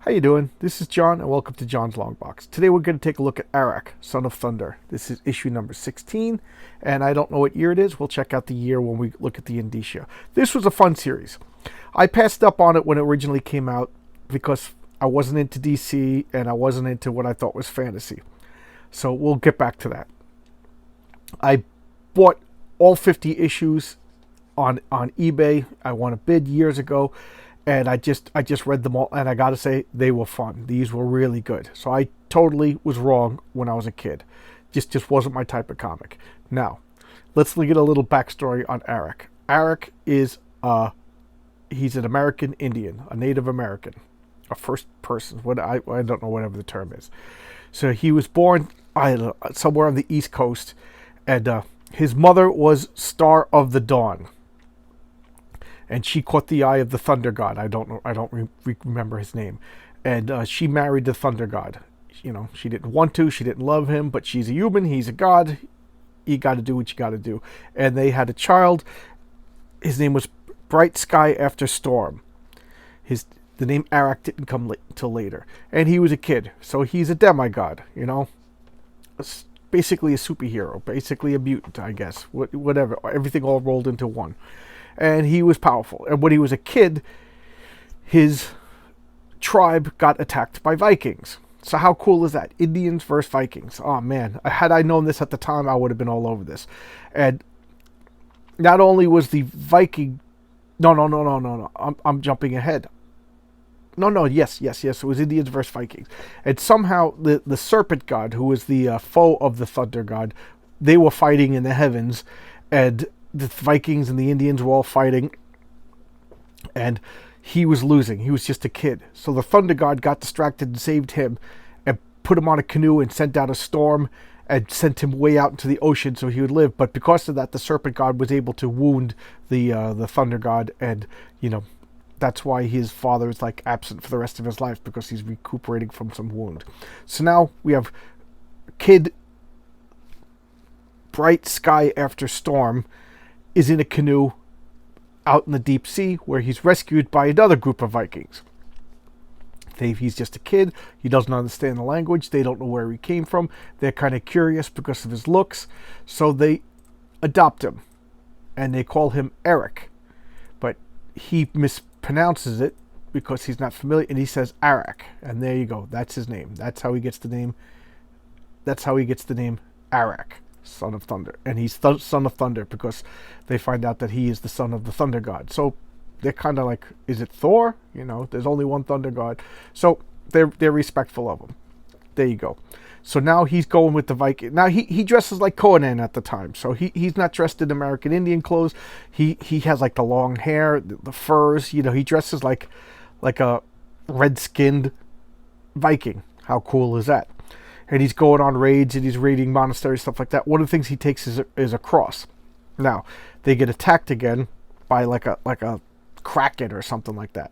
How you doing? This is John, and welcome to John's Long Box. Today we're going to take a look at Arak, Son of Thunder. This is issue number 16, and I don't know what year it is. We'll check out the year when we look at the indicia. This was a fun series. I passed up on it when it originally came out because I wasn't into DC, and I wasn't into what I thought was fantasy. So we'll get back to that. I bought all 50 issues on eBay. I won a bid years ago. And I just read them all, and I gotta say, they were fun. These were really good. So I totally was wrong when I was a kid. Just wasn't my type of comic. Now, let's get a little backstory on Arak. Arak is he's an American Indian, a Native American, a first person. I don't know whatever the term is. So he was born somewhere on the East Coast, and his mother was Star of the Dawn. And she caught the eye of the Thunder God. I don't remember his name. And she married the Thunder God. You know, she didn't want to. She didn't love him. But she's a human. He's a god. You got to do what you got to do. And they had a child. His name was Bright Sky After Storm. The name Arak didn't come until later. And he was a kid. So he's a demigod, you know. Basically a superhero. Basically a mutant, I guess. Whatever. Everything all rolled into one. And he was powerful. And when he was a kid, his tribe got attacked by Vikings. So how cool is that? Indians versus Vikings. Oh, man. Had I known this at the time, I would have been all over this. And not only was the Viking... No. I'm jumping ahead. Yes. It was Indians versus Vikings. And somehow the serpent god, who was the foe of the thunder god, they were fighting in the heavens. And the Vikings and the Indians were all fighting, and he was losing. He was just a kid. So the Thunder God got distracted and saved him and put him on a canoe and sent out a storm and sent him way out into the ocean so he would live. But because of that, the Serpent God was able to wound the Thunder God, and, you know, that's why his father is like absent for the rest of his life, because he's recuperating from some wound. So now we have kid Bright Sky After Storm is in a canoe out in the deep sea, where he's rescued by another group of Vikings. He's just a kid. He doesn't understand the language. They don't know where he came from. They're kind of curious because of his looks. So they adopt him. And they call him Arak. But he mispronounces it because he's not familiar. And he says Arak. And there you go. That's his name. That's how he gets the name. That's how he gets the name Arak, Son of Thunder. And he's Son of Thunder because they find out that he is the son of the Thunder God. So they're kind of like, is it Thor? You know, there's only one Thunder God. So they're respectful of him. There you go. So now he's going with the Viking. Now he dresses like Conan at the time. So he's not dressed in American Indian clothes. He has like the long hair, the furs. You know, he dresses like a red-skinned Viking. How cool is that? And he's going on raids, and he's raiding monasteries, stuff like that. One of the things he takes is a cross. Now, they get attacked again by like a kraken or something like that.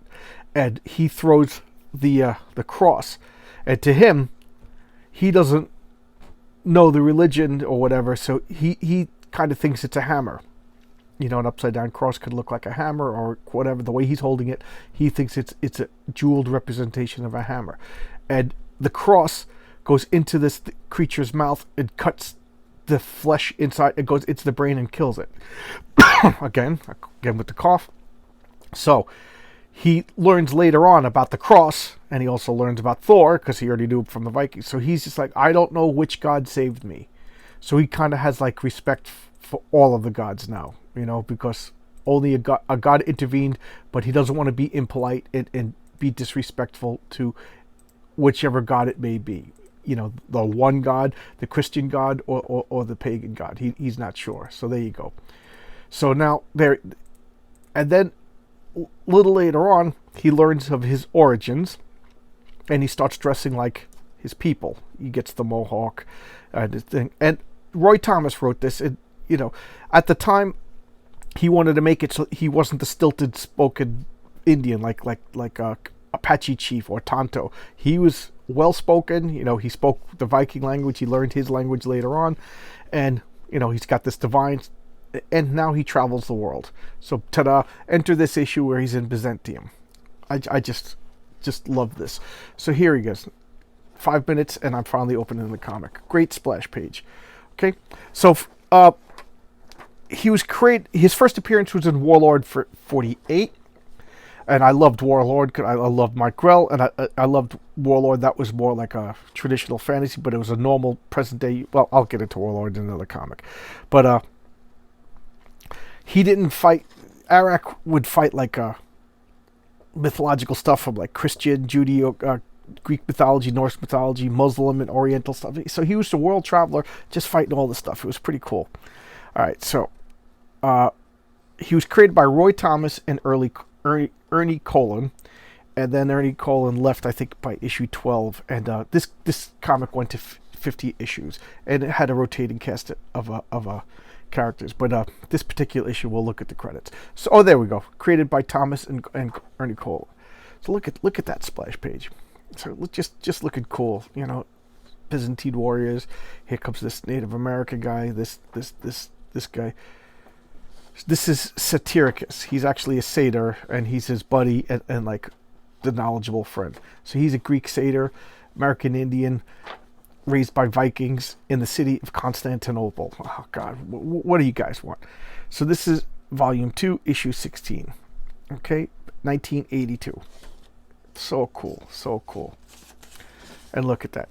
And he throws the cross. And to him, he doesn't know the religion or whatever, so he kind of thinks it's a hammer. You know, an upside-down cross could look like a hammer or whatever. The way he's holding it, he thinks it's a jeweled representation of a hammer. And the cross goes into this creature's mouth and cuts the flesh inside. It goes into the brain and kills it. again with the cough. So he learns later on about the cross, and he also learns about Thor because he already knew from the Vikings. So he's just like, I don't know which god saved me. So he kind of has like respect for all of the gods now, you know, because only a god intervened, but he doesn't want to be impolite and be disrespectful to whichever god it may be. You know, the one god, the Christian god, or the pagan god. He's not sure. So there you go. So now there, and then a little later on, he learns of his origins, and he starts dressing like his people. He gets the mohawk and his thing. And Roy Thomas wrote this. And, you know, at the time, he wanted to make it so he wasn't the stilted spoken Indian like Apache chief or Tonto. He was well-spoken. You know, he spoke the Viking language. He learned his language later on. And, you know, he's got this divine... And now he travels the world. So, ta-da, enter this issue where he's in Byzantium. I just just love this. So here he goes. 5 minutes, and I'm finally opening the comic. Great splash page. Okay, so he was his first appearance was in Warlord for 48, and I loved Warlord because I loved Mike Grell, and I loved Warlord. That was more like a traditional fantasy, but it was a normal present day. Well, I'll get into Warlord in another comic, but he didn't fight. Arak would fight like mythological stuff from like Christian, Judeo, Greek mythology, Norse mythology, Muslim, and Oriental stuff. So he was a world traveler, just fighting all this stuff. It was pretty cool. All right, so he was created by Roy Thomas and Ernie Colon, and then Ernie Colon left, I think, by issue 12. And this comic went to 50 issues, and it had a rotating cast of characters. But this particular issue, we'll look at the credits. So, oh, there we go. Created by Thomas and Ernie Colon. So look at that splash page. So just looking cool, you know, Byzantine warriors. Here comes this Native American guy. This guy. This is Satyricus. He's actually a satyr, and he's his buddy and like the knowledgeable friend. So he's a Greek satyr, American Indian, raised by Vikings in the city of Constantinople. Oh God, what do you guys want? So this is volume 2, issue 16. Okay, 1982. So cool, so cool. And look at that.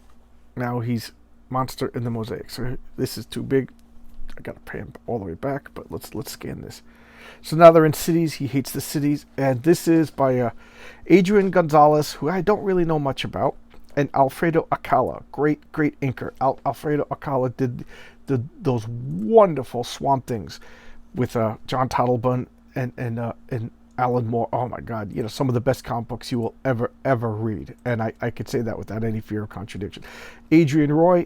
Now he's monster in the mosaic. So this is too big. I gotta pay him all the way back, but let's scan this. So now they're in cities. He hates the cities, and this is by Adrian Gonzalez, who I don't really know much about, and Alfredo Acala, great inker. Alfredo Acala did those wonderful Swamp Things with John Totleben and Alan Moore. Oh my God, you know, some of the best comic books you will ever read, and I could say that without any fear of contradiction. Adrian Roy,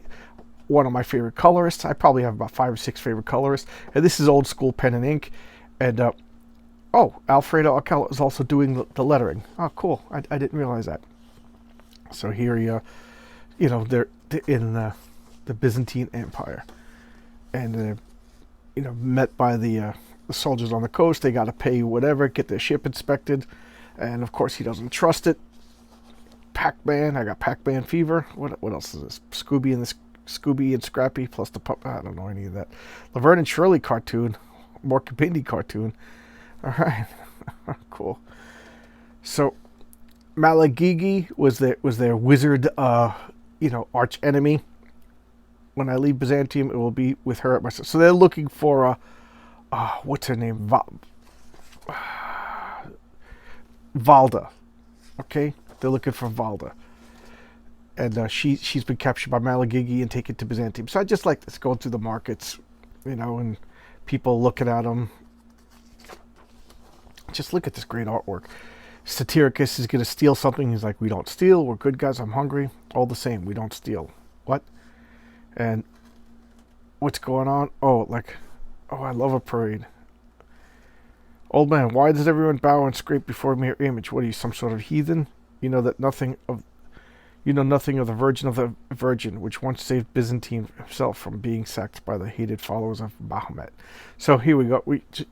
one of my favorite colorists. I probably have about 5 or 6 favorite colorists, and this is old school pen and ink. And Alfredo Acala is also doing the lettering. Oh, cool! I didn't realize that. So here you know, they're in the Byzantine Empire, and you know, met by the soldiers on the coast. They got to pay whatever, get their ship inspected, and of course he doesn't trust it. Pac-Man, I got Pac-Man fever. What else is this? Scooby and Scrappy plus the pup. I don't know any of that. Laverne and Shirley cartoon, Mork Bindi cartoon. All right, cool. So Malagigi was their wizard, you know, arch enemy. When I leave Byzantium, it will be with her at my side. So they're looking for what's her name? Valda. Okay, they're looking for Valda, and she's been captured by Malagigi and taken to Byzantium. So I just like this, going through the markets, you know, and people looking at them. Just look at this great artwork. Satyricus is going to steal something. He's like, we don't steal. We're good guys. I'm hungry. All the same, we don't steal. What? And what's going on? Oh, I love a parade. Old man, why does everyone bow and scrape before a mere image? What are you, some sort of heathen? You know nothing of the Virgin of the Virgin, which once saved Byzantine himself from being sacked by the hated followers of Bahamut. So here we go.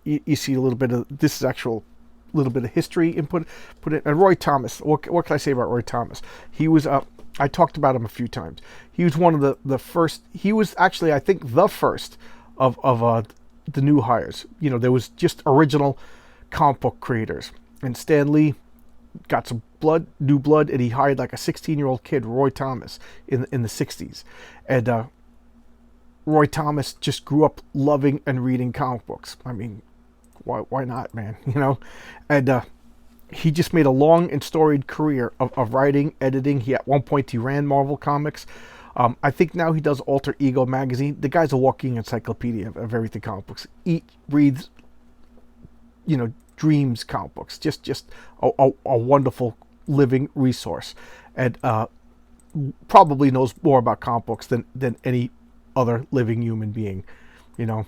You see a little bit of this is actual little bit of history input. Put it. And Roy Thomas. What can I say about Roy Thomas? He was I talked about him a few times. He was one of the first. He was actually, I think, the first of the new hires. You know, there was just original comic book creators, and Stan Lee got some new blood, and he hired like a 16-year-old kid, Roy Thomas, in the 60s. And Roy Thomas just grew up loving and reading comic books. I mean, why not, man? You know, and he just made a long and storied career of writing, editing. At one point he ran Marvel Comics. I think now he does Alter Ego magazine. The guy's a walking encyclopedia of everything comic books. Reads, you know, dreams comic books. Just a wonderful living resource, and probably knows more about comic books than any other living human being. You know,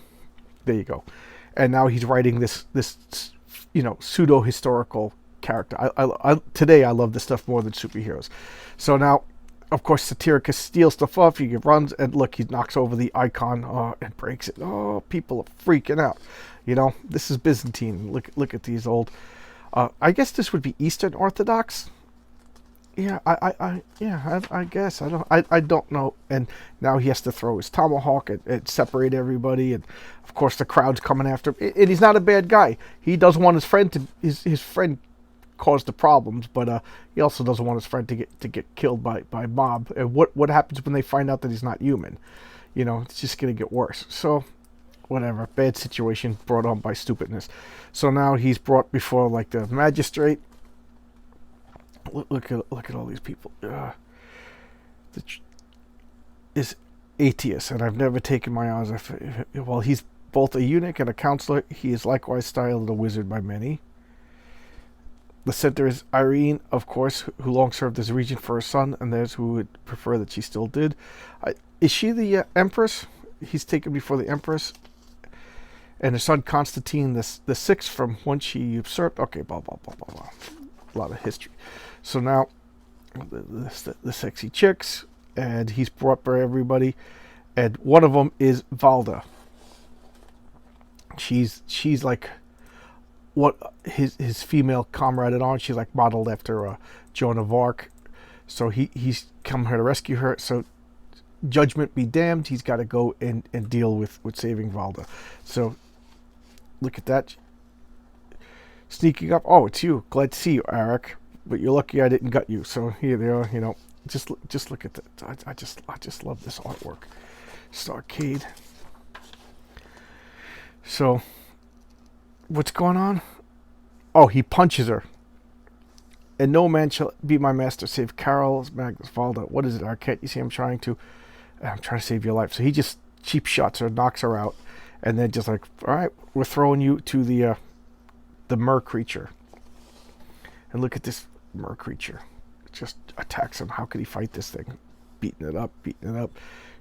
there you go. And now he's writing this you know, pseudo historical character. Today I love this stuff more than superheroes. So now, of course, Satyricus steals stuff off. He runs, and look, he knocks over the icon and breaks it. Oh, people are freaking out. You know, this is Byzantine. Look at these old. I guess this would be Eastern Orthodox. Yeah, I guess I don't know. And now he has to throw his tomahawk and separate everybody, and of course the crowd's coming after him. And he's not a bad guy. He doesn't want his friend to his friend cause the problems, but he also doesn't want his friend to get killed by mob. And what happens when they find out that he's not human? You know, it's just gonna get worse. So whatever, bad situation brought on by stupidness. So now he's brought before like the magistrate. Look at all these people. Is Aetius, and I've never taken my eyes off. While he's both a eunuch and a counselor, he is likewise styled a wizard by many. The center is Irene, of course, who long served as regent for her son, and there's who would prefer that she still did. Is she the empress? He's taken before the empress, and her son Constantine the sixth, from whence she usurped. Okay, blah blah blah blah blah. A lot of history. So now the sexy chicks, and he's brought by everybody, and one of them is Valda. She's like what his female comrade at arms. She's like modeled after Joan of Arc. So he's come here to rescue her. So judgment be damned, he's got to go and deal with saving Valda. So look at that. Sneaking up. Oh, it's you. Glad to see you, Arak. But you're lucky I didn't gut you. So here they are. You know, just look at that. I just love this artwork. It's arcade. So what's going on? Oh, he punches her. And no man shall be my master save Carol's Magnus Valda. What is it, Arquette? You see, I'm trying to save your life. So he just cheap shots her, knocks her out, and then just like, all right, we're throwing you to the mer creature. And look at this mer creature. It just attacks him. How could he fight this thing? Beating it up.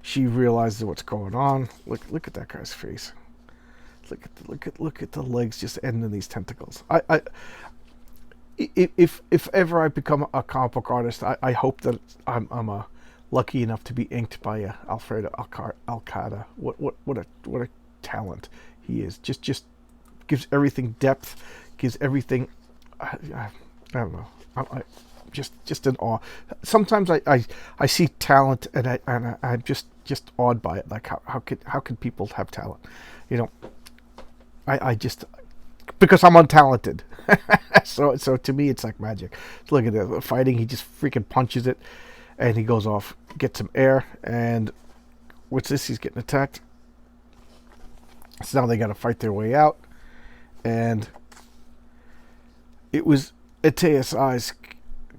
She realizes what's going on. Look at that guy's face. Look at the legs just ending these tentacles. If ever I become a comic book artist, I hope that I'm lucky enough to be inked by Alfredo Alcada. What a talent he is. Just gives everything depth. Gives everything. I don't know. I just in awe. Sometimes I see talent and I'm just awed by it. Like how can people have talent? You know, I just, because I'm untalented. so to me it's like magic. So look at the fighting. He just freaking punches it, and he goes off, gets some air, and what's this? He's getting attacked. So now they got to fight their way out, and it was Aetius' eyes.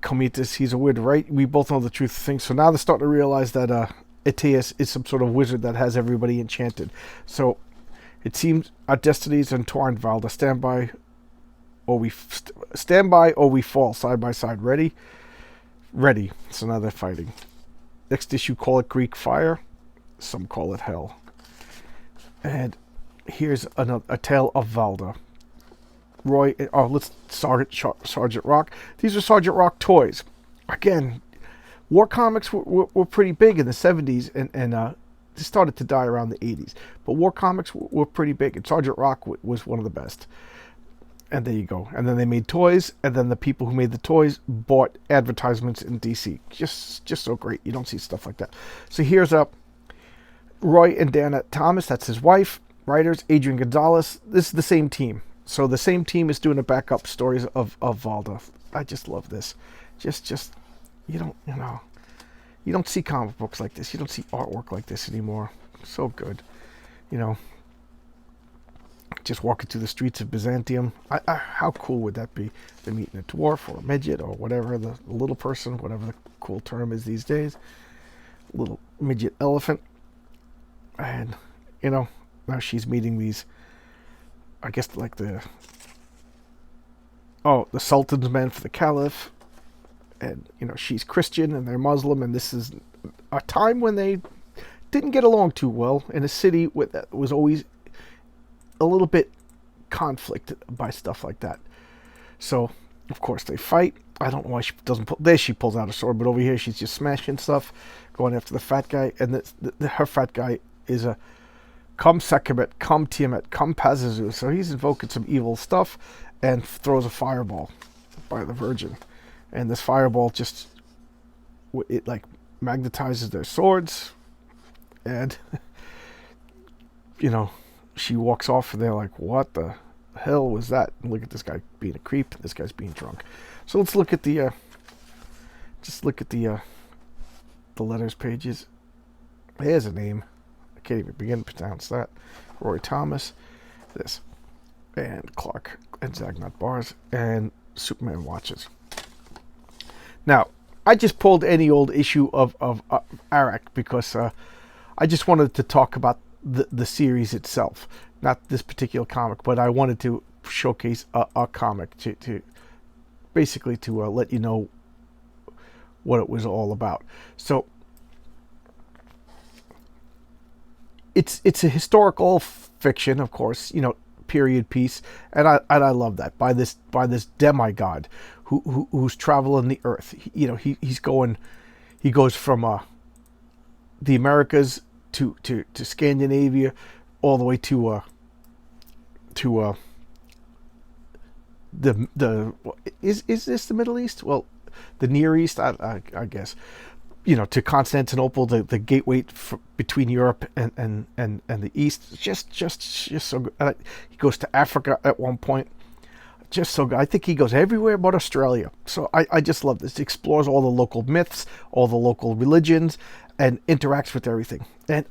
Comitus, he's a wizard, right? We both know the truth of things. So now they're starting to realize that Aetius is some sort of wizard that has everybody enchanted. So it seems our destinies entwined, Valda. Stand by or we fall side by side. Ready? Ready. So now they're fighting. Next issue, call it Greek fire. Some call it hell. And here's a tale of Valda. Roy, Sergeant Rock. These are Sergeant Rock toys. Again, war comics were pretty big in the 70s, and they started to die around the 80s. But war comics were pretty big, and Sergeant Rock was one of the best. And there you go. And then they made toys, and then the people who made the toys bought advertisements in DC. Just so great. You don't see stuff like that. So here's Roy and Dana Thomas. That's his wife. Writers, Adrian Gonzalez. This is the same team. So the same team is doing a backup stories of Valda. I just love this. Just you don't see comic books like this. You don't see artwork like this anymore. So good. You know, just walking through the streets of Byzantium. How cool would that be? They're meeting a dwarf or a midget or whatever, the little person, whatever the cool term is these days. Little midget elephant. And, you know, now she's meeting these, I guess, like the Sultan's men for the Caliph. And, you know, she's Christian and they're Muslim. And this is a time when they didn't get along too well in a city that was always a little bit conflict by stuff like that. So, of course, they fight. I don't know why she doesn't pull. There she pulls out a sword, but over here she's just smashing stuff, going after the fat guy. And her fat guy is a Come Sekhmet, come Tiamat, come Pazuzu. So he's invoking some evil stuff and throws a fireball by the Virgin. And this fireball just it like magnetizes their swords, and you know, she walks off, and they're like, "What the hell was that?" And look at this guy being a creep. This guy's being drunk. So let's look at the the letters pages. There's a name. I can't even begin to pronounce that. Roy Thomas. This. And Clark. And Zagnut Bars. And Superman Watches. Now, I just pulled any old issue of Arak because I just wanted to talk about the series itself. Not this particular comic, but I wanted to showcase a comic to basically to let you know what it was all about. So it's a historical fiction, of course, period piece, and I love that by this demigod who's traveling the earth. He goes from the Americas to Scandinavia, all the way to is this the Middle East? Well, the Near East, I guess. To Constantinople, the gateway between Europe and the East. Just so good. He goes to Africa at one point. Just so good. I think he goes everywhere but Australia. So I just love this. It explores all the local myths, all the local religions, and interacts with everything. And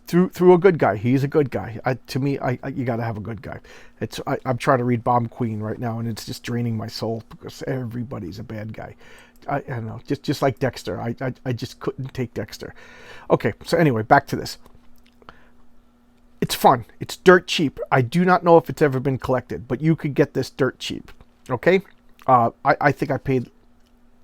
through a good guy. He's a good guy. To me, you got to have a good guy. I'm trying to read Bomb Queen right now, and it's just draining my soul because everybody's a bad guy. I don't know, just like Dexter. I just couldn't take Dexter. Okay, so anyway, back to this. It's fun. It's dirt cheap. I do not know if it's ever been collected, but you could get this dirt cheap. Okay? I think I paid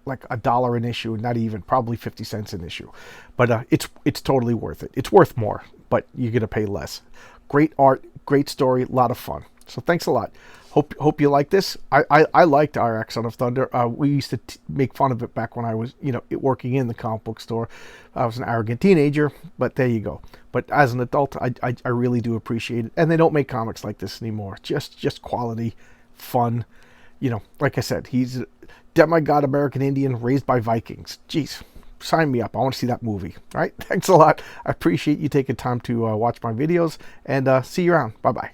like $1 an issue, not even, probably 50 cents an issue. But it's totally worth it. It's worth more, but you're going to pay less. Great art, great story, a lot of fun. So thanks a lot. Hope you like this. I liked Arak Son of Thunder. We used to make fun of it back when I was, working in the comic book store. I was an arrogant teenager, but there you go. But as an adult, I really do appreciate it. And they don't make comics like this anymore. Just quality, fun. Like I said, he's a demigod American Indian raised by Vikings. Jeez, sign me up. I want to see that movie. All right, thanks a lot. I appreciate you taking time to watch my videos, and see you around. Bye-bye.